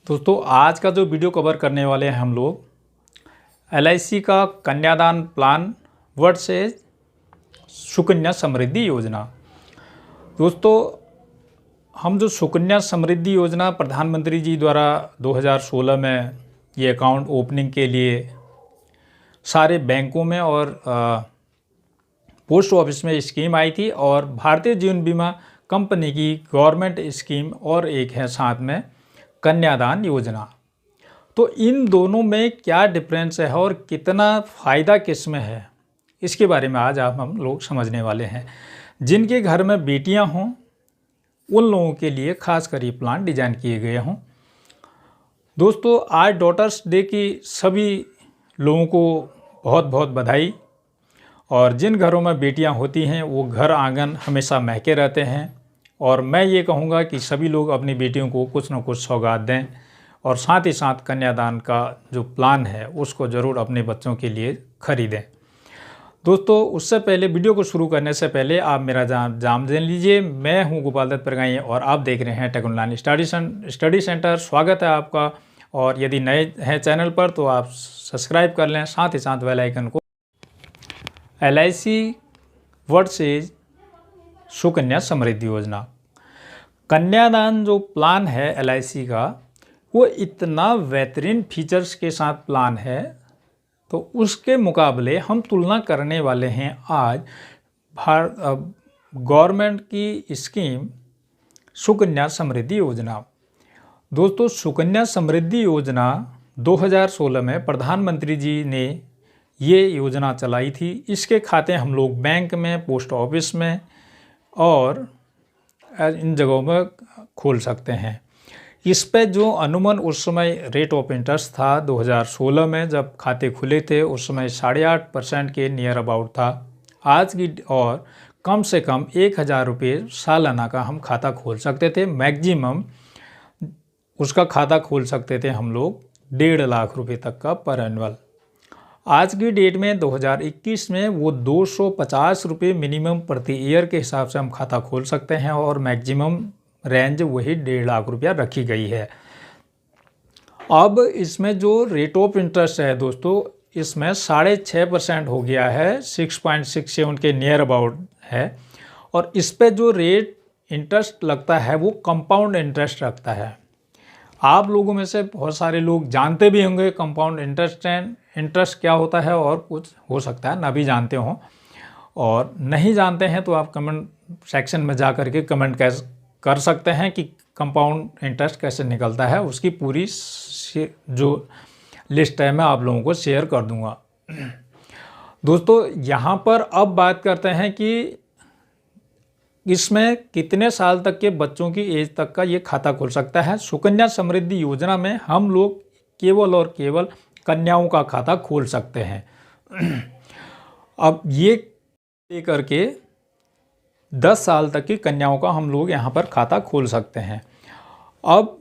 दोस्तों आज का जो वीडियो कवर करने वाले हैं हम लोग LIC का कन्यादान प्लान वर्सेस सुकन्या समृद्धि योजना। दोस्तों हम जो सुकन्या समृद्धि योजना प्रधानमंत्री जी द्वारा 2016 में ये अकाउंट ओपनिंग के लिए सारे बैंकों में और पोस्ट ऑफिस में स्कीम आई थी और भारतीय जीवन बीमा कंपनी की गवर्नमेंट स्कीम और एक है साथ में कन्यादान योजना। तो इन दोनों में क्या डिफरेंस है और कितना फ़ायदा किस में है, इसके बारे में आज हम लोग समझने वाले हैं। जिनके घर में बेटियां हों उन लोगों के लिए खासकर ये प्लान डिज़ाइन किए गए हों। दोस्तों आज डॉटर्स डे की सभी लोगों को बहुत बहुत बधाई। और जिन घरों में बेटियां होती हैं वो घर आंगन हमेशा महके रहते हैं और मैं ये कहूँगा कि सभी लोग अपनी बेटियों को कुछ न कुछ सौगात दें और साथ ही साथ कन्यादान का जो प्लान है उसको ज़रूर अपने बच्चों के लिए ख़रीदें। दोस्तों उससे पहले वीडियो को शुरू करने से पहले आप मेरा जान दे लीजिए। मैं हूँ गोपाल दत्त परगाई और आप देख रहे हैं टेक ऑनलाइन स्टडी सेंटर। स्वागत है आपका। और यदि नए हैं चैनल पर तो आप सब्सक्राइब कर लें, साथ ही साथ बेल आइकन को। LIC वर्सेस सुकन्या समृद्धि योजना। कन्यादान जो प्लान है LIC का वो इतना बेहतरीन फीचर्स के साथ प्लान है, तो उसके मुकाबले हम तुलना करने वाले हैं आज गवर्नमेंट की स्कीम सुकन्या समृद्धि योजना। दोस्तों सुकन्या समृद्धि योजना 2016 में प्रधानमंत्री जी ने ये योजना चलाई थी। इसके खाते हम लोग बैंक में, पोस्ट ऑफिस में और इन जगहों में खोल सकते हैं। इस पे जो अनुमान उस समय रेट ऑफ इंटरेस्ट था 2016 में जब खाते खुले थे उस समय 8.5% के नियर अबाउट था। आज की और कम से कम 1,000 रुपये सालाना का हम खाता खोल सकते थे। मैक्सिमम उसका खाता खोल सकते थे हम लोग 1.5 लाख रुपये तक का पर एनुअल। आज की डेट में 2021 में वो 250 रुपये मिनिमम प्रति ईयर के हिसाब से हम खाता खोल सकते हैं और मैक्सिमम रेंज वही 1.5 लाख रुपया रखी गई है। अब इसमें जो रेट ऑफ इंटरेस्ट है दोस्तों इसमें 6.5% हो गया है, 6.67 के नियर अबाउट है। और इस पे जो रेट इंटरेस्ट लगता है वो कंपाउंड इंटरेस्ट रखता है। आप लोगों में से बहुत सारे लोग जानते भी होंगे कंपाउंड इंटरेस्ट क्या होता है और कुछ हो सकता है ना भी जानते हों, और नहीं जानते हैं तो आप कमेंट सेक्शन में जा कर के कमेंट कर सकते हैं कि कंपाउंड इंटरेस्ट कैसे निकलता है। उसकी पूरी जो लिस्ट है मैं आप लोगों को शेयर कर दूंगा। दोस्तों यहाँ पर अब बात करते हैं कि इसमें कितने साल तक के बच्चों की एज तक का ये खाता खुल सकता है। सुकन्या समृद्धि योजना में हम लोग केवल और केवल कन्याओं का खाता खोल सकते हैं। अब ये लेकर के 10 साल तक की कन्याओं का हम लोग यहाँ पर खाता खोल सकते हैं। अब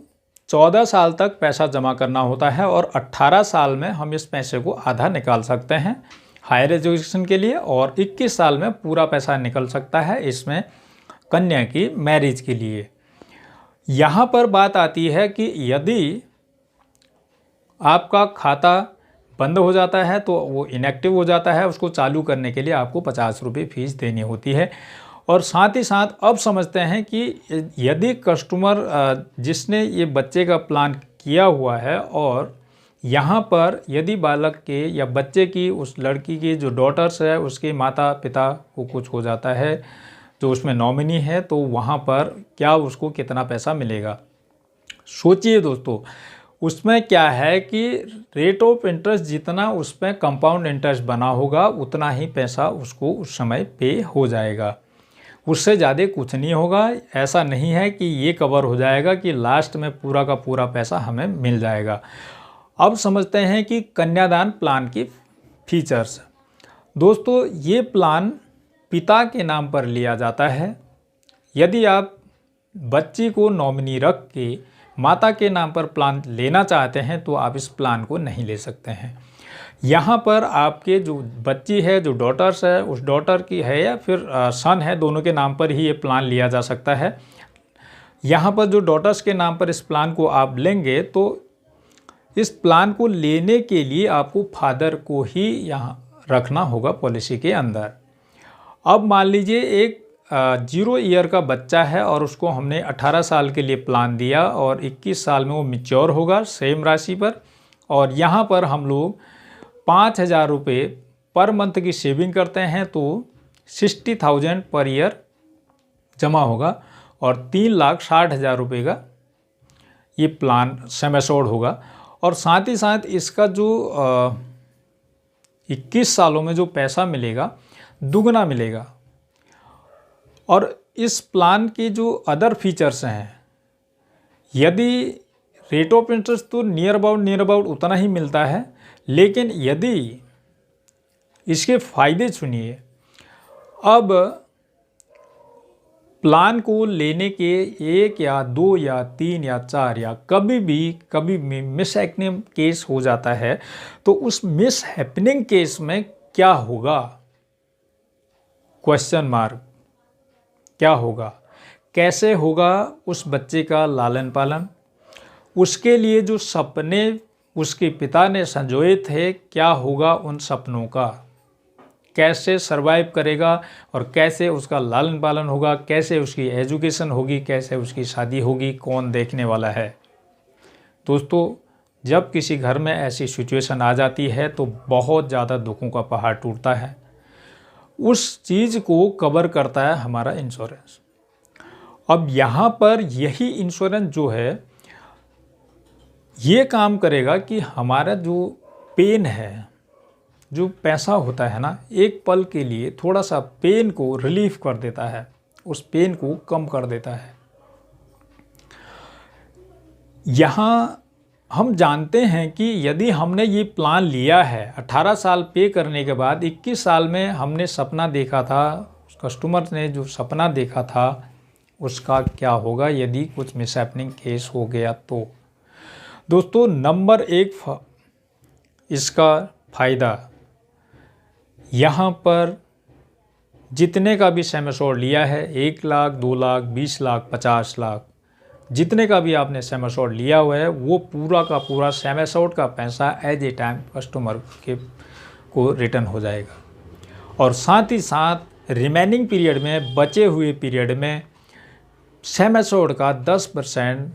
14 साल तक पैसा जमा करना होता है और 18 साल में हम इस पैसे को आधा निकाल सकते हैं हायर एजुकेशन के लिए और 21 साल में पूरा पैसा निकल सकता है इसमें कन्या की मैरिज के लिए। यहाँ पर बात आती है कि यदि आपका खाता बंद हो जाता है तो वो इनएक्टिव हो जाता है, उसको चालू करने के लिए आपको 50 रुपये फीस देनी होती है। और साथ ही साथ अब समझते हैं कि यदि कस्टमर जिसने ये बच्चे का प्लान किया हुआ है और यहाँ पर यदि बालक के या बच्चे की उस लड़की की जो डॉटर्स है उसके माता पिता को कुछ हो जाता है जो उसमें नॉमिनी है, तो वहाँ पर क्या उसको कितना पैसा मिलेगा। सोचिए दोस्तों उसमें क्या है कि रेट ऑफ इंटरेस्ट जितना उस पर कंपाउंड इंटरेस्ट बना होगा उतना ही पैसा उसको उस समय पे हो जाएगा, उससे ज़्यादा कुछ नहीं होगा। ऐसा नहीं है कि ये कवर हो जाएगा कि लास्ट में पूरा का पूरा पैसा हमें मिल जाएगा। अब समझते हैं कि कन्यादान प्लान की फीचर्स। दोस्तों ये प्लान पिता के नाम पर लिया जाता है। यदि आप बच्ची को नॉमिनी रख के माता के नाम पर प्लान लेना चाहते हैं तो आप इस प्लान को नहीं ले सकते हैं। यहाँ पर आपके जो बच्ची है, जो डॉटर्स है, उस डॉटर की है या फिर सन है, दोनों के नाम पर ही ये प्लान लिया जा सकता है। यहाँ पर जो डॉटर्स के नाम पर इस प्लान को आप लेंगे तो इस प्लान को लेने के लिए आपको फादर को ही यहाँ रखना होगा पॉलिसी के अंदर। अब मान लीजिए एक 0 ईयर का बच्चा है और उसको हमने 18 साल के लिए प्लान दिया और 21 साल में वो मैच्योर होगा सेम राशि पर, और यहाँ पर हम लोग 5,000 रुपये पर मंथ की सेविंग करते हैं तो 60,000 पर ईयर जमा होगा और 3,60,000 रुपये का ये प्लान सम एश्योर्ड होगा। और साथ ही साथ इसका जो 21 सालों में जो पैसा मिलेगा दुगना मिलेगा। और इस प्लान के जो अदर फीचर्स हैं, यदि रेट ऑफ इंटरेस्ट तो नियर अबाउट उतना ही मिलता है, लेकिन यदि इसके फ़ायदे सुनिए। अब प्लान को लेने के 1 या 2 या 3 या 4 या कभी भी मिस हैपनिंग केस हो जाता है तो उस मिस हैपनिंग केस में क्या होगा, क्वेश्चन मार्क, क्या होगा, कैसे होगा उस बच्चे का लालन पालन, उसके लिए जो सपने उसके पिता ने संजोए थे क्या होगा उन सपनों का, कैसे सरवाइव करेगा और कैसे उसका लालन पालन होगा, कैसे उसकी एजुकेशन होगी, कैसे उसकी शादी होगी, कौन देखने वाला है। दोस्तों, जब किसी घर में ऐसी सिचुएशन आ जाती है तो बहुत ज़्यादा दुखों का पहाड़ टूटता है। उस चीज़ को कवर करता है हमारा इंश्योरेंस। अब यहाँ पर यही इंश्योरेंस जो है ये काम करेगा कि हमारा जो पेन है, जो पैसा होता है ना, एक पल के लिए थोड़ा सा पेन को रिलीफ कर देता है, उस पेन को कम कर देता है। यहाँ हम जानते हैं कि यदि हमने ये प्लान लिया है 18 साल पे करने के बाद 21 साल में हमने सपना देखा था, उस कस्टमर ने जो सपना देखा था उसका क्या होगा यदि कुछ मिसहैपनिंग केस हो गया तो। दोस्तों, नंबर 1 इसका फ़ायदा, यहाँ पर जितने का भी सम एश्योर्ड लिया है 1 लाख 2 लाख 20 लाख 50 लाख जितने का भी आपने सम एश्योर्ड लिया हुआ है वो पूरा का पूरा सम एश्योर्ड का पैसा एज ए टाइम कस्टमर के को रिटर्न हो जाएगा। और साथ ही साथ रिमेनिंग पीरियड में, बचे हुए पीरियड में सम एश्योर्ड का 10%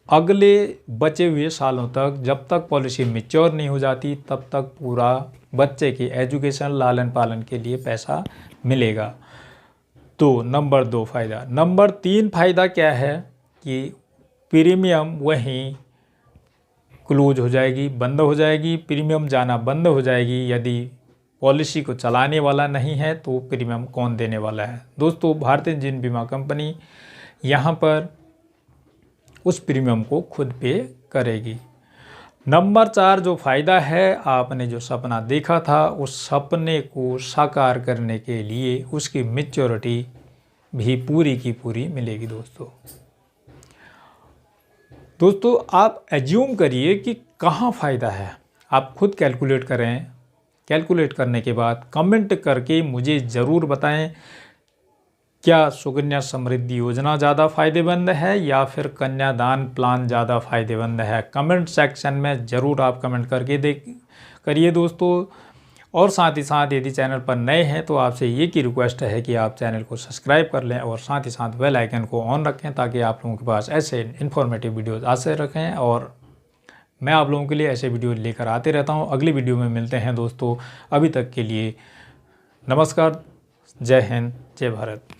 अगले बचे हुए सालों तक, जब तक पॉलिसी मैच्योर नहीं हो जाती तब तक पूरा बच्चे की एजुकेशन लालन पालन के लिए पैसा मिलेगा। तो नंबर 2 फ़ायदा। नंबर 3 फ़ायदा क्या है कि प्रीमियम वहीं क्लोज हो जाएगी, बंद हो जाएगी, प्रीमियम जाना बंद हो जाएगी। यदि पॉलिसी को चलाने वाला नहीं है तो प्रीमियम कौन देने वाला है। दोस्तों, भारतीय जीवन बीमा कंपनी यहाँ पर उस प्रीमियम को खुद पे करेगी। नंबर 4 जो फ़ायदा है, आपने जो सपना देखा था उस सपने को साकार करने के लिए उसकी मैच्योरिटी भी पूरी की पूरी मिलेगी। दोस्तों, आप एज्यूम करिए कि कहाँ फ़ायदा है, आप खुद कैलकुलेट करें। कैलकुलेट करने के बाद कमेंट करके मुझे ज़रूर बताएं क्या सुकन्या समृद्धि योजना ज़्यादा फ़ायदेमंद है या फिर कन्यादान प्लान ज़्यादा फ़ायदेमंद है। कमेंट सेक्शन में ज़रूर आप कमेंट करके करिए दोस्तों। और साथ ही साथ यदि चैनल पर नए हैं तो आपसे ये की रिक्वेस्ट है कि आप चैनल को सब्सक्राइब कर लें और साथ ही साथ बेल आइकन को ऑन रखें ताकि आप लोगों के पास ऐसे इन्फॉर्मेटिव वीडियोज़ आते रखें और मैं आप लोगों के लिए ऐसे वीडियो लेकर आते रहता हूँ। अगली वीडियो में मिलते हैं दोस्तों। अभी तक के लिए नमस्कार, जय हिंद, जय भारत।